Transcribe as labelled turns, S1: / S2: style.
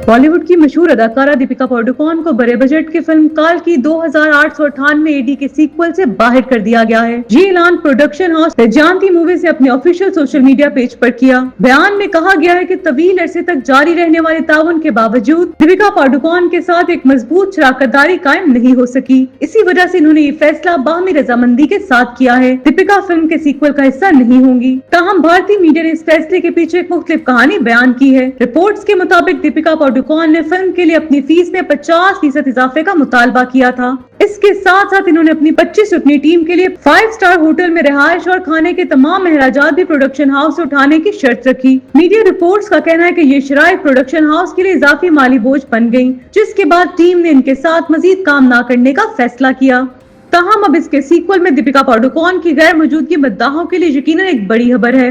S1: बॉलीवुड की मशहूर अदाकारा दीपिका पादुकोण को बड़े बजट की फिल्म काल की 2898 एडी के सीक्वल से बाहर कर दिया गया है। ये ऐलान प्रोडक्शन हाउस जानती मूवी से अपने ऑफिशियल सोशल मीडिया पेज पर किया। बयान में कहा गया है कि तवील अरसे तक जारी रहने वाले ताउन के बावजूद दीपिका पादुकोण के साथ एक मजबूत शराकतदारी कायम नहीं हो सकी। इसी वजह से इन्होंने ये फैसला बाहमी रजामंदी के साथ किया है। दीपिका फिल्म के सीक्वल का हिस्सा नहीं होंगी। ताहम भारतीय मीडिया ने इस फैसले के पीछे एक मुख्तलिफ कहानी बयान की है। रिपोर्ट्स के मुताबिक दीपिका पादुकोण ने फिल्म के लिए अपनी फीस में 50% इजाफे का मुतालबा किया था। इसके साथ साथ इन्होंने अपनी 25 रुकनी टीम के लिए 5 स्टार होटल में रिहाइश और खाने के तमाम महराजात भी प्रोडक्शन हाउस से उठाने की शर्त रखी। मीडिया रिपोर्ट्स का कहना है कि ये शराइत प्रोडक्शन हाउस के लिए इजाफी माली बोझ बन गयी, जिसके बाद टीम ने इनके साथ मजीद काम न करने का फैसला किया। ताहम अब इसके सीक्वल में दीपिका पादुकोण की गैर मौजूदगी मद्दाहों के लिए यकीनन एक बड़ी खबर है।